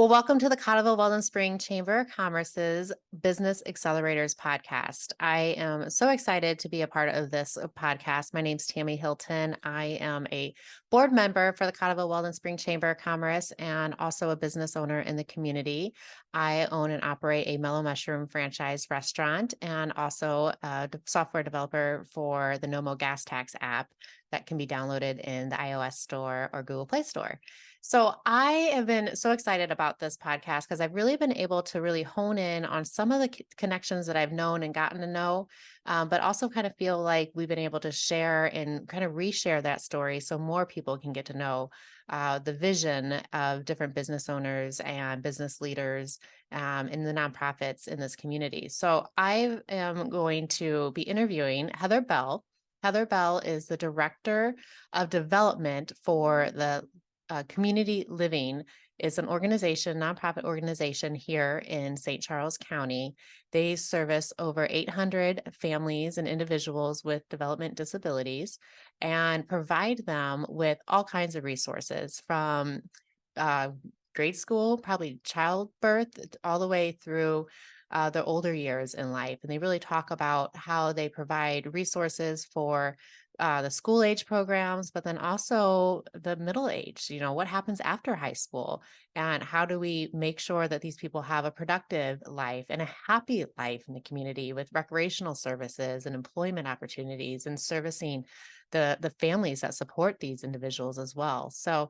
Well, welcome to the Cottleville Weldon Spring Chamber of Commerce's Business Accelerators podcast. I am so excited to be a part of this podcast. My name's Tammy Hilton. I am a board member for the Cottleville Weldon Spring Chamber of Commerce and also a business owner in the community. I own and operate a Mellow Mushroom franchise restaurant and also a software developer for the No Mo Gas Tax app that can be downloaded in the iOS store or Google Play Store. So I have been so excited about this podcast because I've really been able to really hone in on some of the connections that I've known and gotten to know, but also kind of feel like we've been able to share and kind of reshare that story so more people can get to know the vision of different business owners and business leaders in the nonprofits in this community. So I am going to be interviewing Heather Bell. Heather Bell is the Director of Development for the Community Living is an organization, nonprofit organization here in St. Charles County. They service over 800 families and individuals with development disabilities and provide them with all kinds of resources from grade school, probably childbirth, all the way through the older years in life. And they really talk about how they provide resources for the school age programs, but then also the middle age, what happens after high school and how do we make sure that these people have a productive life and a happy life in the community with recreational services and employment opportunities and servicing the families that support these individuals as well. So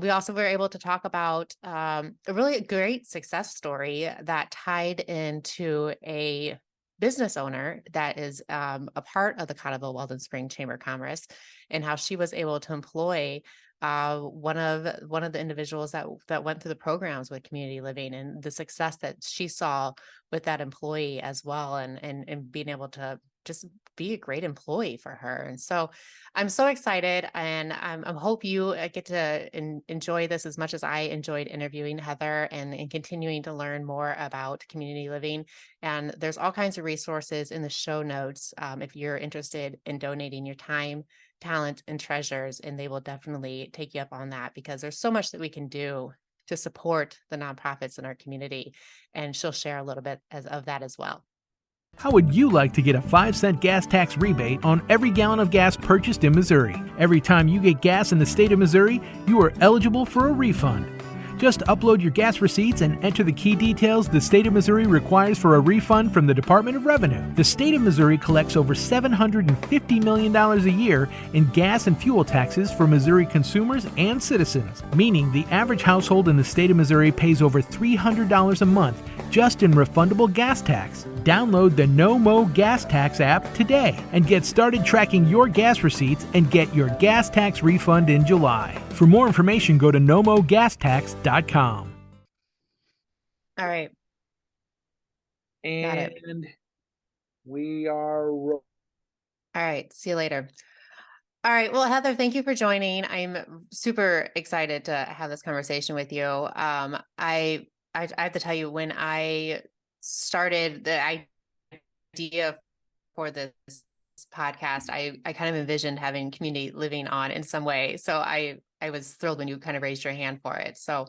we also were able to talk about a really great success story that tied into a business owner that is a part of the Cottleville Weldon Spring Chamber of Commerce, and how she was able to employ one of the individuals that went through the programs with community living, and the success that she saw with that employee as well, and being able to just be a great employee for her. And so I'm so excited, and I hope you get to enjoy this as much as I enjoyed interviewing Heather and continuing to learn more about community living. And there's all kinds of resources in the show notes if you're interested in donating your time, talent, and treasures, and they will definitely take you up on that because there's so much that we can do to support the nonprofits in our community. And she'll share a little bit of that as well. How would you like to get a 5-cent gas tax rebate on every gallon of gas purchased in Missouri? Every time you get gas in the state of Missouri, you are eligible for a refund. Just upload your gas receipts and enter the key details the state of Missouri requires for a refund from the Department of Revenue. The state of Missouri collects over $750 million a year in gas and fuel taxes for Missouri consumers and citizens, meaning the average household in the state of Missouri pays over $300 a month just in refundable gas tax. Download the No Mo Gas Tax app today and get started tracking your gas receipts and get your gas tax refund in July. For more information, go to nomogastax.com. All right. Got it. And we are. All right. See you later. All right. Well, Heather, thank you for joining. I'm super excited to have this conversation with you. I have to tell you, when I started the idea for this podcast, I kind of envisioned having community living on in some way. So I was thrilled when you kind of raised your hand for it. So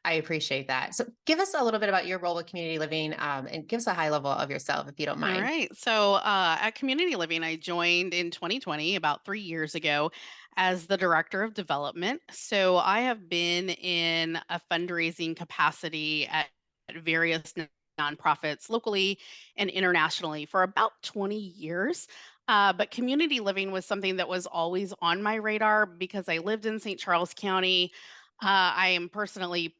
I appreciate that. So give us a little bit about your role with community living and give us a high level of yourself, if you don't All mind. right. So at Community Living, I joined in 2020, about 3 years ago, as the Director of Development. So I have been in a fundraising capacity at various nonprofits locally and internationally for about 20 years. But community living was something that was always on my radar because I lived in St. Charles County. I am personally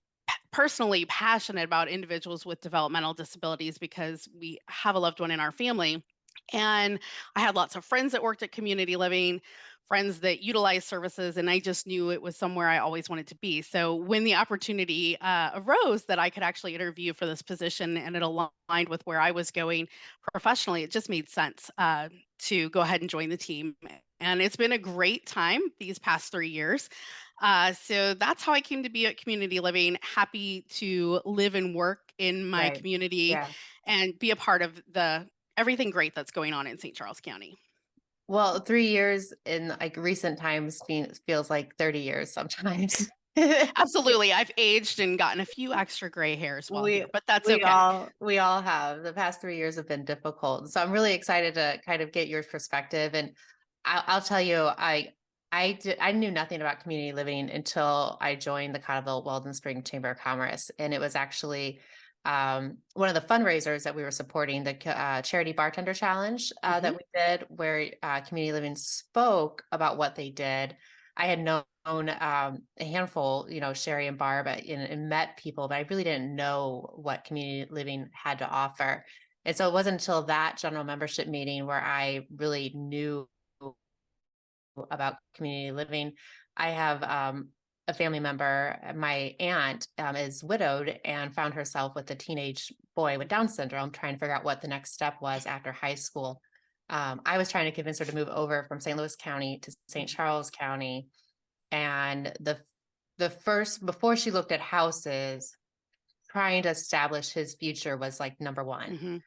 passionate about individuals with developmental disabilities because we have a loved one in our family. And I had lots of friends that worked at community living, friends that utilized services, and I just knew it was somewhere I always wanted to be. So when the opportunity arose that I could actually interview for this position and it aligned with where I was going professionally, it just made sense to go ahead and join the team. And it's been a great time these past 3 years. So that's how I came to be at Community Living. Happy to live and work in my Right. community Yeah. and be a part of everything great that's going on in St. Charles County. Well, 3 years in like recent times feels like 30 years sometimes. Absolutely. I've aged and gotten a few extra gray hairs while We here, but that's we okay. all have. The past 3 years have been difficult. So I'm really excited to kind of get your perspective. And I'll tell you, I knew nothing about community living until I joined the Cottleville Weldon Spring Chamber of Commerce. And it was actually one of the fundraisers that we were supporting, the charity bartender challenge Mhm. that we did, where community living spoke about what they did. I had known a handful, Sherry and Barb, and met people, but I really didn't know what community living had to offer. And so it wasn't until that general membership meeting where I really knew about community living. I have a family member, my aunt is widowed and found herself with a teenage boy with Down syndrome, trying to figure out what the next step was after high school. I was trying to convince her to move over from St. Louis County to St. Charles County. And the first, before she looked at houses, trying to establish his future was like number one. Mhm.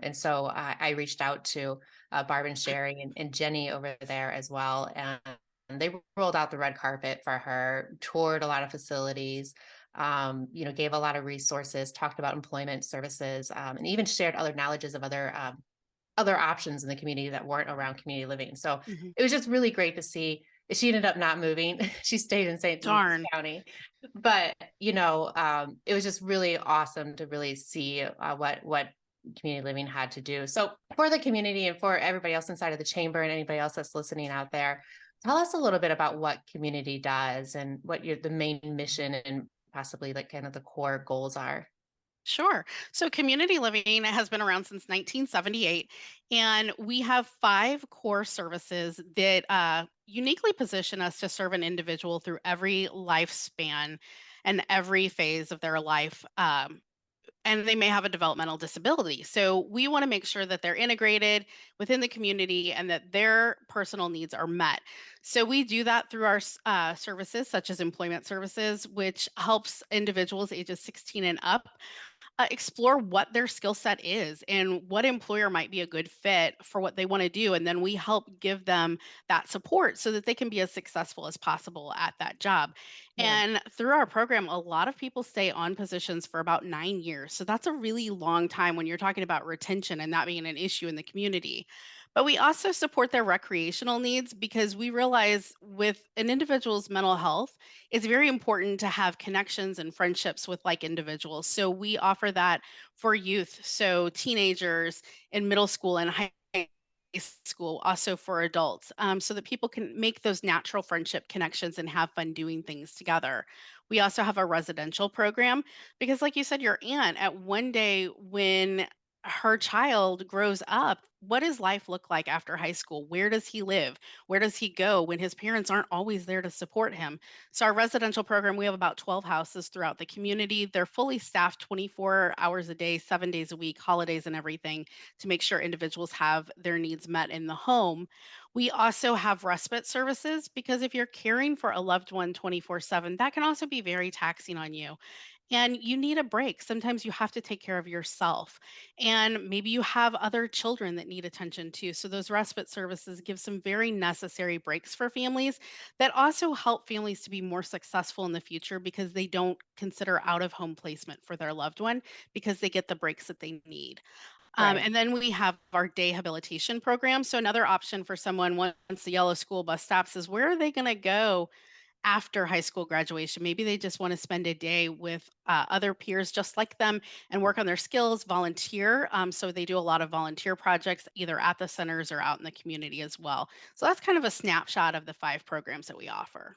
And so I reached out to Barb and Sherry and Jenny over there as well. And they rolled out the red carpet for her, toured a lot of facilities, gave a lot of resources, talked about employment services, and even shared other knowledges of other options in the community that weren't around community living. So Mhm. it was just really great to see. She ended up not moving. She stayed in St. Louis Darn. County, but it was just really awesome to really see what community living had to do. So for the community and for everybody else inside of the chamber and anybody else that's listening out there, tell us a little bit about what community does and what the main mission and possibly like kind of the core goals are. Sure. So community living has been around since 1978, and we have 5 core services that uniquely position us to serve an individual through every lifespan and every phase of their life. And they may have a developmental disability. So we want to make sure that they're integrated within the community and that their personal needs are met. So we do that through our services, such as employment services, which helps individuals ages 16 and up explore what their skill set is and what employer might be a good fit for what they want to do. And then we help give them that support so that they can be as successful as possible at that job. Yeah, And through our program, a lot of people stay on positions for about 9 years. So that's a really long time when you're talking about retention and that being an issue in the community. But we also support their recreational needs because we realize with an individual's mental health, it's very important to have connections and friendships with like individuals. So we offer that for youth, so teenagers in middle school and high school, also for adults, so that people can make those natural friendship connections and have fun doing things together. We also have a residential program because, like you said, your aunt, at one day when her child grows up, what does life look like after high school? Where does he live? Where does he go when his parents aren't always there to support him? So our residential program, we have about 12 houses throughout the community. They're fully staffed 24 hours a day, 7 days a week, holidays and everything to make sure individuals have their needs met in the home. We also have respite services because if you're caring for a loved one 24/7, that can also be very taxing on you and you need a break. Sometimes you have to take care of yourself. And maybe you have other children that need attention too. So, those respite services give some very necessary breaks for families that also help families to be more successful in the future because they don't consider out of home placement for their loved one because they get the breaks that they need. right. And then we have our day habilitation program. So, another option for someone once the yellow school bus stops is where are they going to go after high school graduation? Maybe they just want to spend a day with other peers just like them and work on their skills, volunteer. So they do a lot of volunteer projects either at the centers or out in the community as well. So that's kind of a snapshot of the 5 programs that we offer.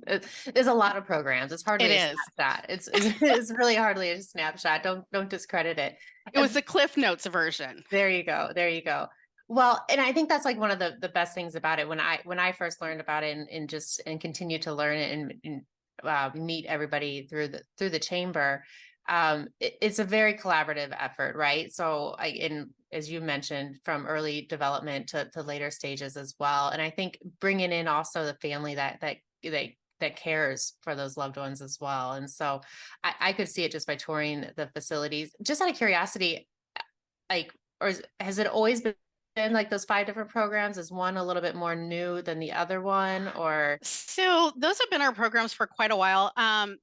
There's a lot of programs. It's It hardly a is. snapshot. It's really hardly a snapshot. Don't discredit it. It was the Cliff Notes version. There you go. There you go. Well, and I think that's like one of the best things about it when I first learned about it and continue to learn it and meet everybody through the chamber. It's a very collaborative effort, right? So as you mentioned, from early development to later stages as well. And I think bringing in also the family that cares for those loved ones as well. And so I could see it just by touring the facilities. Just out of curiosity, like, or has it always been like those 5 different programs? Is one a little bit more new than the other one, or? So those have been our programs for quite a while.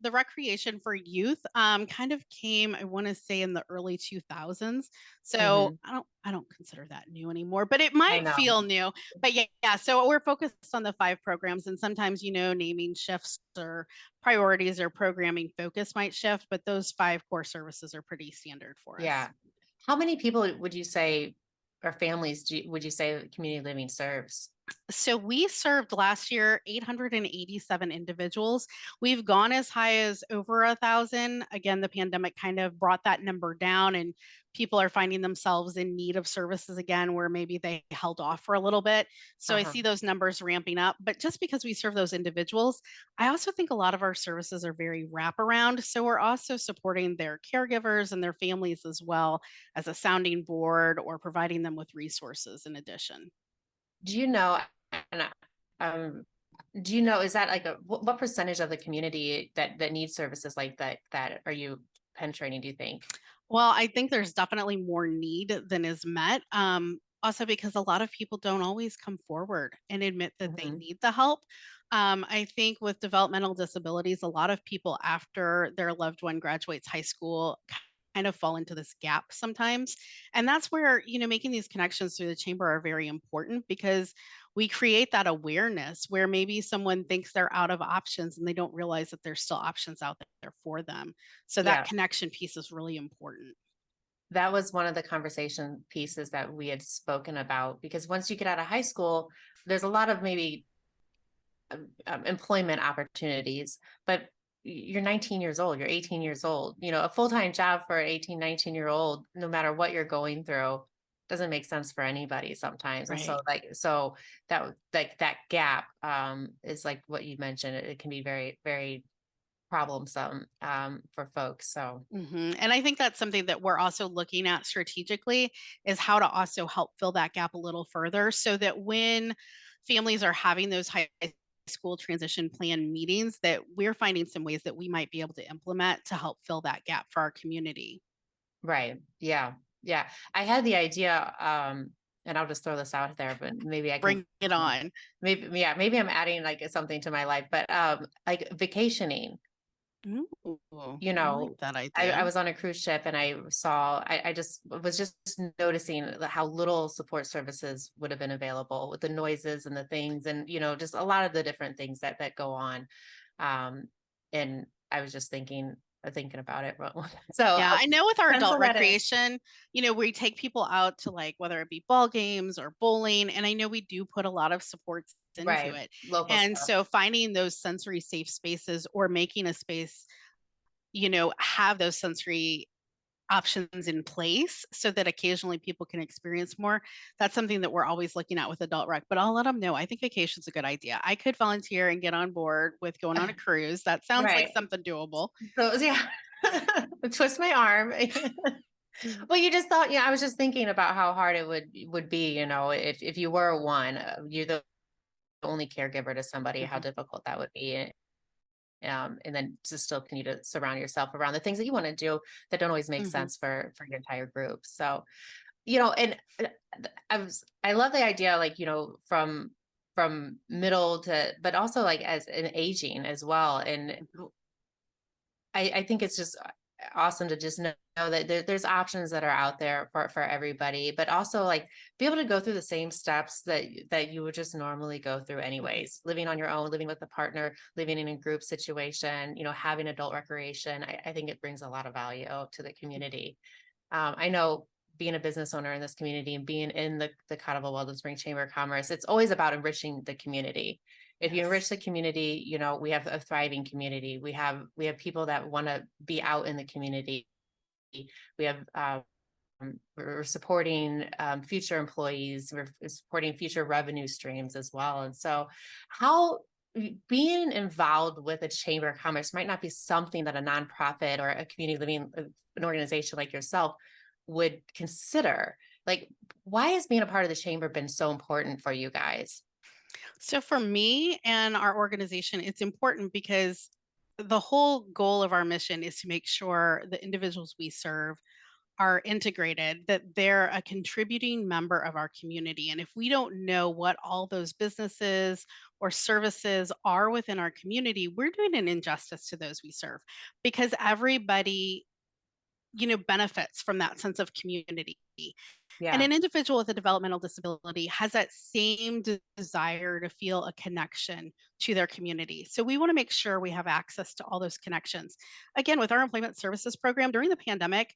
The recreation for youth kind of came, I want to say, in the early 2000s. So Mhm. I don't consider that new anymore, but it I might know. feel new. But yeah. So we're focused on the 5 programs, and sometimes naming shifts or priorities or programming focus might shift, but those 5 core services are pretty standard for us. Yeah. How many people would you say, or families would you say community living serves? So we served last year 887 individuals. We've gone as high as over 1,000. Again, the pandemic kind of brought that number down, and people are finding themselves in need of services again where maybe they held off for a little bit. So I Uh-huh. see those numbers ramping up. But just because we serve those individuals, I also think a lot of our services are very wraparound. So we're also supporting their caregivers and their families as well as a sounding board or providing them with resources in addition. Do you know, and um, do you know, is that like what percentage of the community that needs services like that are you penetrating, do you think? Well, I think there's definitely more need than is met. Also, because a lot of people don't always come forward and admit that they Mhm. need the help. I think with developmental disabilities, a lot of people after their loved one graduates high school kind of fall into this gap sometimes. And that's where, making these connections through the chamber are very important because we create that awareness where maybe someone thinks they're out of options and they don't realize that there's still options out there for them. So that Yeah, connection piece is really important. that was one of the conversation pieces that we had spoken about, because once you get out of high school, there's a lot of maybe employment opportunities, but you're 19 years old, you're 18 years old, a full-time job for an 18, 19-year-old, no matter what you're going through, doesn't make sense for anybody sometimes. And Right. so that like that gap is like what you mentioned, it can be very, very problemsome for folks. So And I think that's something that we're also looking at strategically is how to also help fill that gap a little further so that when families are having those high school transition plan meetings that we're finding some ways that we might be able to implement to help fill that gap for our community. right. Yeah. Yeah. I had the idea, and I'll just throw this out there, but maybe I can, Bring it on. maybe, yeah, maybe I'm adding like something to my life, but like vacationing, Ooh, you I like know, that I idea. was on a cruise ship and I just was just noticing how little support services would have been available with the noises and the things and, just a lot of the different things that go on. Um, and I was just thinking about it. So Yeah, I'll I know with our adult pencil that in. recreation, we take people out to like whether it be ball games or bowling, and I know we do put a lot of supports into Right. it. Local And stuff. so finding those sensory safe spaces or making a space, have those sensory options in place so that occasionally people can experience more. That's something that we're always looking at with adult rec, but I'll let them know. I think vacation's a good idea. I could volunteer and get on board with going on a cruise. That sounds like Right. something doable. So yeah. Twist my arm. Well, you just thought, I was just thinking about how hard it would be, if you were one, you're the only caregiver to somebody, how Mhm, difficult that would be. And then to still continue to surround yourself around the things that you want to do that don't always make mhm. sense for your entire group. So, and I love the idea, like, from middle to, but also like as an aging as well. And I think it's just awesome to just know that there's options that are out there for everybody, but also like be able to go through the same steps that you would just normally go through Mhm. anyways, living on your own, living with a partner, living in a group situation, having adult recreation. I think it brings a lot of value to the community. I know, being a business owner in this community and being in the Cottleville Weldon Spring Chamber of Commerce, it's always about enriching the community. If you enrich Yes. the community, we have a thriving community. We have people that want to be out in the community. We have we're supporting future employees. We're supporting future revenue streams as well. And so, how being involved with a chamber of commerce might not be something that a nonprofit or a community living an organization like yourself would consider. Like, why has being a part of the chamber been so important for you guys? So for me and our organization, it's important because the whole goal of our mission is to make sure the individuals we serve are integrated, that they're a contributing member of our community. And if we don't know what all those businesses or services are within our community, we're doing an injustice to those we serve, because everybody, benefits from that sense of community. And Yeah. an individual with a developmental disability has that same desire to feel a connection to their community. So we want to make sure we have access to all those connections. Again, with our employment services program during the pandemic,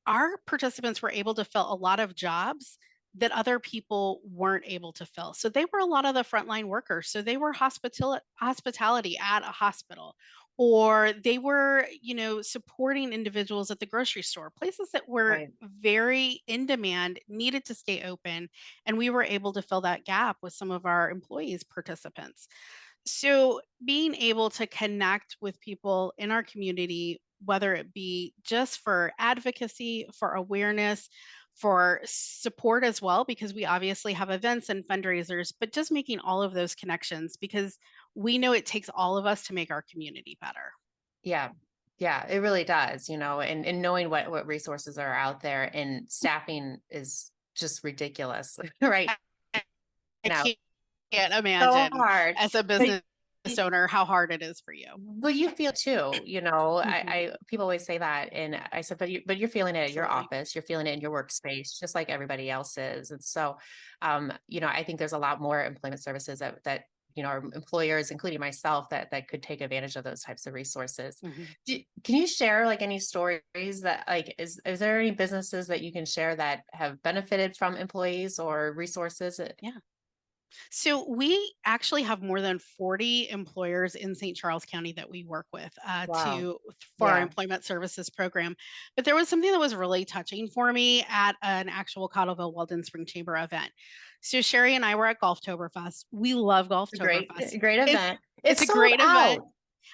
our participants were able to fill a lot of jobs that other people weren't able to fill. So they were a lot of the frontline workers. So they were hospitality at a hospital, or they were, supporting individuals at the grocery store, places that were Right. very in demand, needed to stay open. And we were able to fill that gap with some of our employees participants. So being able to connect with people in our community, whether it be just for advocacy, for awareness, for support as well, because we obviously have events and fundraisers, but just making all of those connections, because we know it takes all of us to make our community better. Yeah. Yeah, it really does, and knowing what resources are out there, and staffing is just ridiculous right I I now. can't So imagine hard. as a But business owner how hard it is for you. but you feel too, Mhm. I people always say that, and I said, but you're feeling it at your Absolutely. office, you're feeling it in your workspace, just like everybody else is. And so, I think there's a lot more employment services that our employers, including myself, that could take advantage of those types of resources. Mhm. Can you share like any stories that like is there any businesses that you can share that have benefited from employees or resources? Yeah. So we actually have more than 40 employers in St. Charles County that we work with Wow. for our Yeah. employment services program. But there was something that was really touching for me at an actual Cottleville Weldon Spring Chamber event. So Sherry and I were at Golftoberfest. We love It's a great, Golftoberfest. great It's event. it's It's a sold great event. out.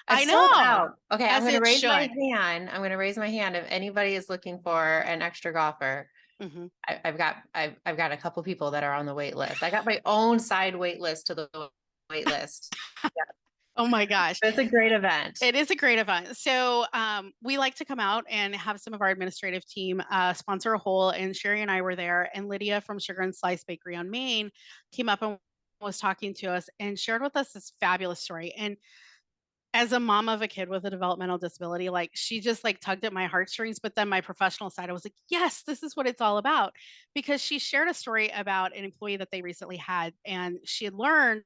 I It's sold know, out. Okay, I'm as going to it raise my should. hand. I'm going to raise my hand if anybody is looking for an extra golfer. Mhm. I've got a couple people that are on the wait list. I got my own side wait list to the wait list. Yeah, Oh my gosh. it's a great event. It is a great event. So we like to come out and have some of our administrative team sponsor a hole. And Sherry and I were there, and Lydia from Sugar and Slice Bakery on Main came up and was talking to us and shared with us this fabulous story. And as a mom of a kid with a developmental disability, like she just like tugged at my heartstrings. But then my professional side, I was like, yes, this is what it's all about. Because she shared a story about an employee that they recently had, and she had learned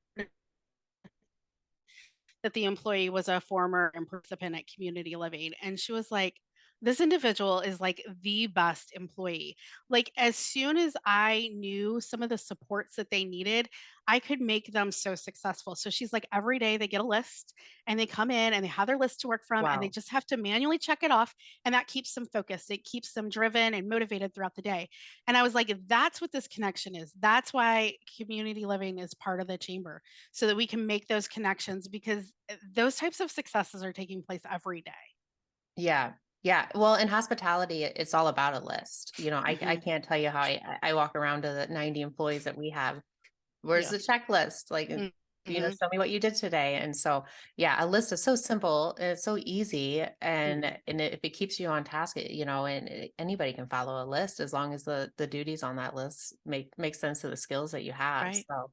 that the employee was a former participant at community living. And she was like, this individual is like the best employee. Like, as soon as I knew some of the supports that they needed, I could make them so successful. So she's like, every day they get a list and they come in and they have their list to work from, and they Wow. just have to manually check it off. And that keeps them focused. It keeps them driven and motivated throughout the day. And I was like, that's what this connection is. That's why community living is part of the chamber, so that we can make those connections, because those types of successes are taking place every day. Yeah. Yeah. Well, in hospitality, it's all about a list. I Mhm. can't tell you how I walk around to the 90 employees that we have. Where's the Yes. checklist? Like, Mhm. show me what you did today. And so, yeah, a list is so simple and it's so easy. Mhm. And if it keeps you on task, anybody can follow a list as long as the duties on that list make sense to the skills that you have. Right. So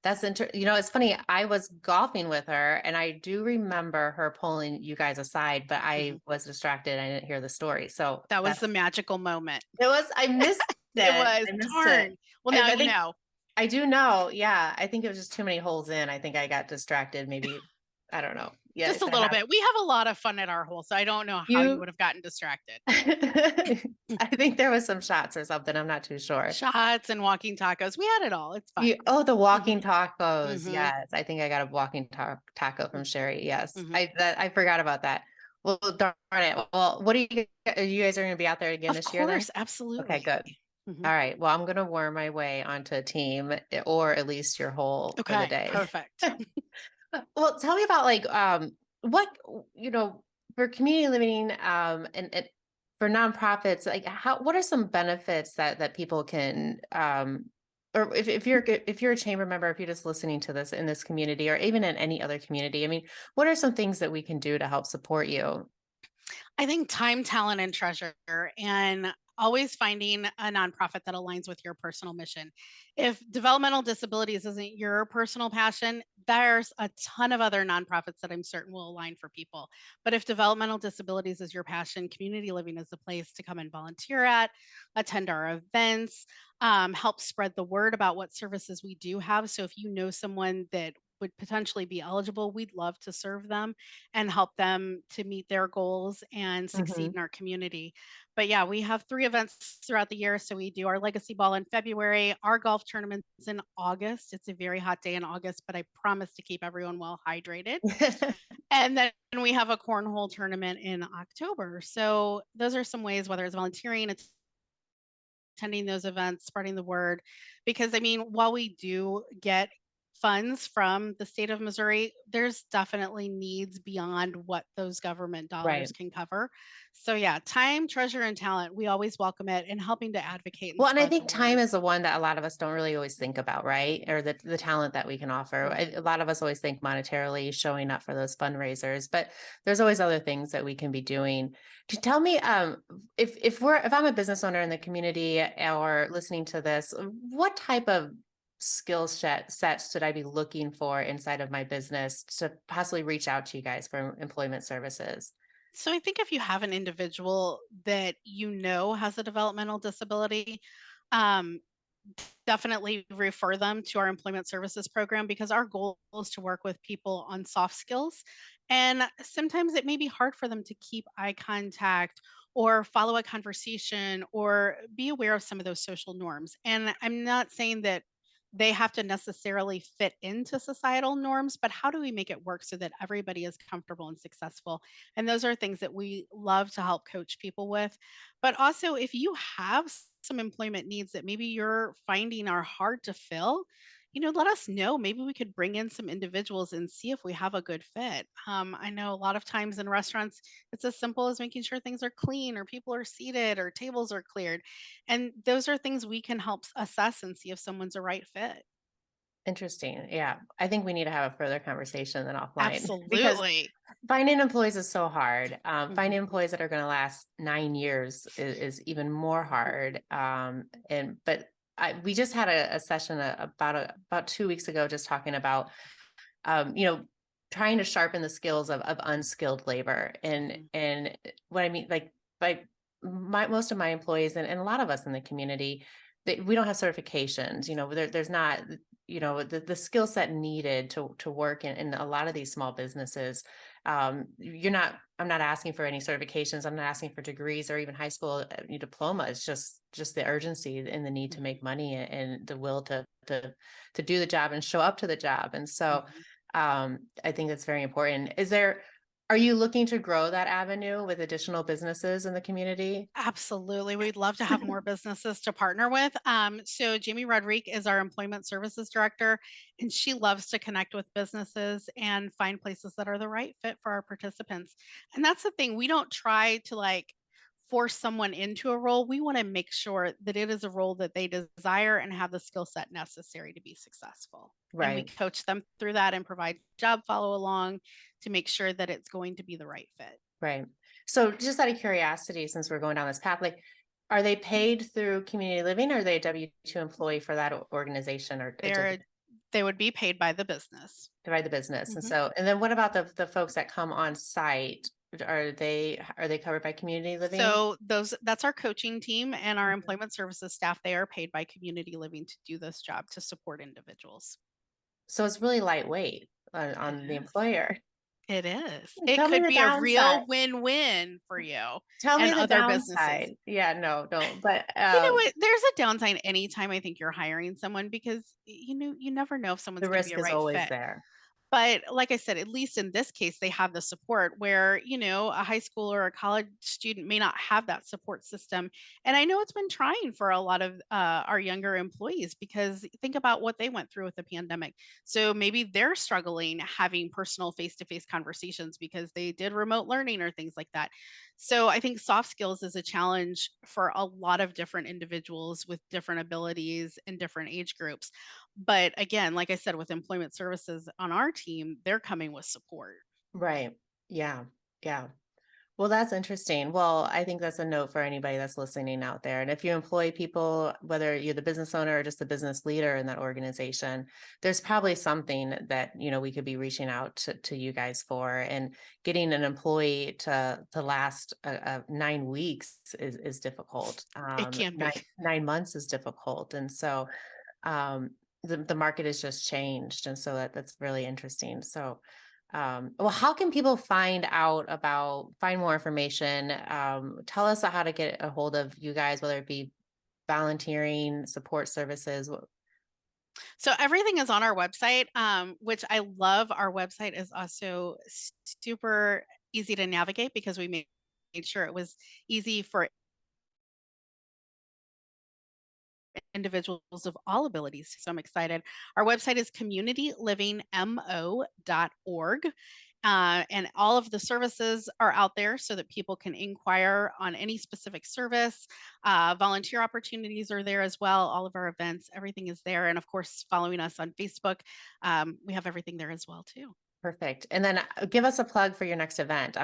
it's funny. I was golfing with her and I do remember her pulling you guys aside, but I Mhm. was distracted. I didn't hear the story. So That was the magical moment. I missed It it. was. I missed it. Darn. Well, I, now I you think know. I do know. Yeah. I think it was just too many holes in. I think I got distracted. Maybe, I don't know. Yeah. Just a That little happened. bit. We have a lot of fun at our hole, so I don't know how you You, would have gotten distracted. I think there was some shots or something. I'm not too sure. Shots and walking tacos. We had it all. It's fun. The walking Mhm. tacos. Mhm. Yes. I think I got a walking taco from Sherry. Yes. Mhm. I forgot about that. Well, darn it. Well, you guys are going to be out there again Of this year then? course, Okay, absolutely. good. Mhm. All right. Well, I'm going to worm my way onto a team or at least your whole for the Okay, day. perfect. Well, tell me about like what for community living and for nonprofits, like what are some benefits that people can or if you're a chamber member, if you're just listening to this in this community or even in any other community, I mean, what are some things that we can do to help support you? I think time, talent, and treasure. And always finding a nonprofit that aligns with your personal mission. If developmental disabilities isn't your personal passion, there's a ton of other nonprofits that I'm certain will align for people. But if developmental disabilities is your passion, community living is the place to come and volunteer at, attend our events, help spread the word about what services we do have. So if you know someone that would potentially be eligible, we'd love to serve them and help them to meet their goals and succeed Mhm. in our community. But yeah, we have 3 events throughout the year. So we do our legacy ball in February, our golf tournament's in August. It's a very hot day in August, but I promise to keep everyone well hydrated. And then we have a cornhole tournament in October. So those are some ways, whether it's volunteering, attending those events, spreading the word. Because I mean, while we do get funds from the state of Missouri, there's definitely needs beyond what those government dollars Right. can cover. So yeah, time, treasure, and talent, we always welcome it and helping to advocate and Well, and I spread the think time word. is the one that a lot of us don't really always think about, right? Or the talent that we can offer. A Mhm. lot of us always think monetarily showing up for those fundraisers, but there's always other things that we can be doing. To tell me, if I'm a business owner in the community or listening to this, what type of skill sets should I be looking for inside of my business to possibly reach out to you guys for employment services? So I think if you have an individual that you know has a developmental disability, um, definitely refer them to our employment services program because our goal is to work with people on soft skills. And sometimes it may be hard for them to keep eye contact or follow a conversation or be aware of some of those social norms. And I'm not saying that they have to necessarily fit into societal norms, but how do we make it work so that everybody is comfortable and successful? And those are things that we love to help coach people with. But also, if you have some employment needs that maybe you're finding are hard to fill, let us know. Maybe we could bring in some individuals and see if we have a good fit. I know a lot of times in restaurants, it's as simple as making sure things are clean or people are seated or tables are cleared. And those are things we can help assess and see if someone's a right fit. Interesting. Yeah. I think we need to have a further conversation than offline because Absolutely. finding employees is so hard. Finding Mhm. employees that are going to last 9 years is even more hard. We just had a session about 2 weeks ago, just talking about um, you know trying to sharpen the skills of unskilled labor, Mhm. and what I mean, like, by most of my employees and a lot of us in the community, we don't have certifications. There's not the skill set needed to work in a lot of these small businesses. I'm not asking for any certifications. I'm not asking for degrees or even high school diploma. It's just the urgency and the need to Mhm. make money and the will to do the job and show up to the job. And so Mhm. I think that's very important. Are you looking to grow that avenue with additional businesses in the community? Absolutely. We'd love to have more businesses to partner with. So, Jamie Rodrigue is our employment services director, and she loves to connect with businesses and find places that are the right fit for our participants. And that's the thing. We don't try to force someone into a role. We want to make sure that it is a role that they desire and have the skill set necessary to be successful. And we Right, coach them through that and provide job follow along to make sure that it's going to be the right fit. right. So just out of curiosity, since we're going down this path, like, are they paid through community living, or are they a W-2 employee for that organization, or it doesn't They're they would be paid by the business. divide the business? And Mhm. so, and then what about the folks that come on site? Are they covered by community living? So that's our coaching team and our Mhm. employment services staff. They are paid by community living to do this job to support individuals. So it's really lightweight It on the is. employer. It is. It Tell me could the be a downside. real win-win for you Tell me and the other businesses. downside. Yeah, no, don't. But You know what? There's a downside anytime I think you're hiring someone because you never know if someone's the going to be risk a is right always fit. there. But like I said, at least in this case, they have the support where, a high school or a college student may not have that support system. And I know it's been trying for a lot of our younger employees because think about what they went through with the pandemic. So maybe they're struggling having personal face to face conversations because they did remote learning or things like that. So I think soft skills is a challenge for a lot of different individuals with different abilities and different age groups. But again, like I said, with employment services on our team, they're coming with support. Right. Yeah. Yeah. Well, that's interesting. Well, I think that's a note for anybody that's listening out there. And if you employ people, whether you're the business owner or just the business leader in that organization, there's probably something that, we could be reaching out to you guys for. And getting an employee to last 9 weeks is difficult. It can be. 9 months is difficult. And so the market has just changed. And so that's really interesting. So well, how can people find more information? Tell us how to get a hold of you guys, whether it be volunteering, support services. So everything is on our website, which I love. Our website is also super easy to navigate because we made sure it was easy for individuals of all abilities. So I'm excited. Our website is communitylivingmo.org. And all of the services are out there so that people can inquire on any specific service. Volunteer opportunities are there as well. All of our events, everything is there. And of course, following us on Facebook, we have everything there as well too. Perfect. And then give us a plug for your next event.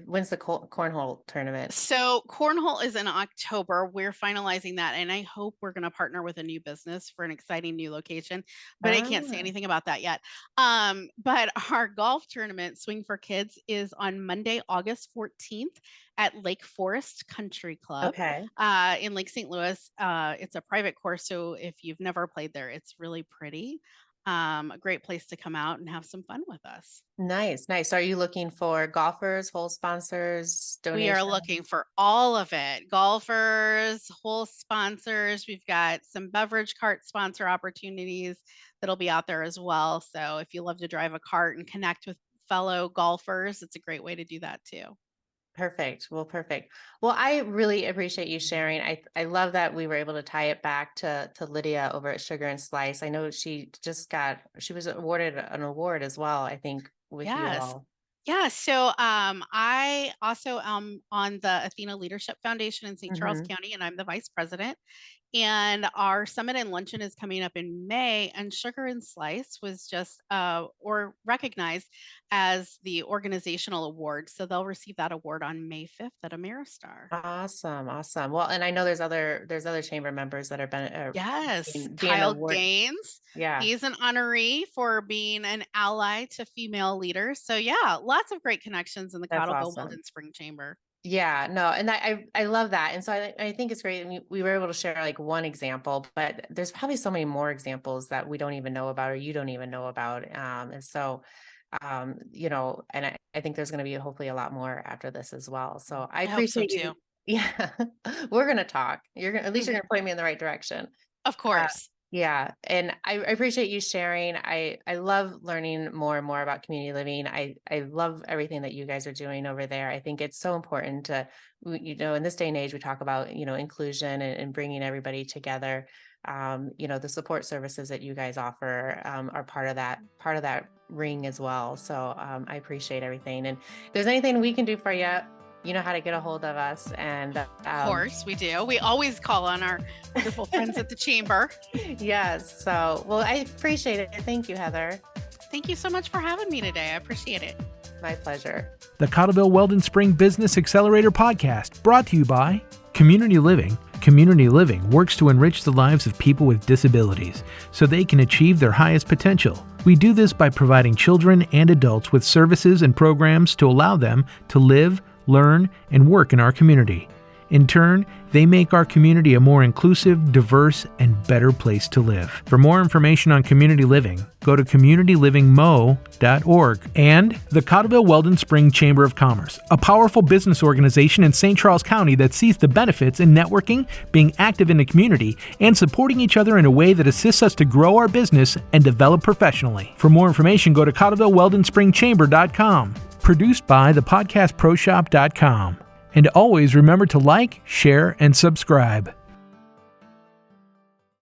When's the cornhole tournament? So cornhole is in October. We're finalizing that, and I hope we're going to partner with a new business for an exciting new location, but I can't say anything about that yet. But our golf tournament, Swing for Kids, is on Monday, August 14th at Lake Forest Country Club in Lake St. Louis. It's a private course, so if you've never played there, it's really pretty. A great place to come out and have some fun with us. Nice. Are you looking for golfers, hole sponsors, donations? We are looking for all of it. Golfers, hole sponsors. We've got some beverage cart sponsor opportunities that'll be out there as well. So if you love to drive a cart and connect with fellow golfers, it's a great way to do that too. Perfect. Well, I really appreciate you sharing. I love that we were able to tie it back to Lydia over at Sugar and Slice. I know she was awarded an award as well, I think, with you all. Yeah. So I also am on the Athena Leadership Foundation in St. Charles County, and I'm the vice president. And our summit and luncheon is coming up in May, and Sugar and Slice was just recognized as the organizational award. So they'll receive that award on May 5th at Ameristar. Awesome. Well, and I know there's other chamber members that are Kyle Gaines. Yeah. He's an honoree for being an ally to female leaders. So yeah, lots of great connections in the Cottleville Weldon Spring Chamber. Yeah, no, and I love that. And so I think it's great. We were able to share like one example, but there's probably so many more examples that we don't even know about, or you don't even know about. And so, and I think there's going to be hopefully a lot more after this as well. So I appreciate you. Too. Yeah, we're going to talk. At least you're going to point me in the right direction. Of course. Yeah. And I appreciate you sharing. I love learning more and more about community living. I love everything that you guys are doing over there. I think it's so important to, in this day and age, we talk about, inclusion and bringing everybody together. The support services that you guys offer are part of that ring as well. So I appreciate everything. And if there's anything we can do for you, you know how to get a hold of us. And of course we do. We always call on our wonderful friends at the chamber. Yes. So, well, I appreciate it. Thank you, Heather. Thank you so much for having me today. I appreciate it. My pleasure. The Cottleville Weldon Spring Business Accelerator podcast, brought to you by Community Living. Community Living works to enrich the lives of people with disabilities so they can achieve their highest potential. We do this by providing children and adults with services and programs to allow them to live, learn, and work in our community. In turn, they make our community a more inclusive, diverse, and better place to live. For more information on community living, go to communitylivingmo.org. And the Cottleville Weldon Spring Chamber of Commerce, a powerful business organization in St. Charles County that sees the benefits in networking, being active in the community, and supporting each other in a way that assists us to grow our business and develop professionally. For more information, go to CottlevilleWeldonSpringChamber.com. Produced by thepodcastproshop.com. And always remember to like, share, and subscribe.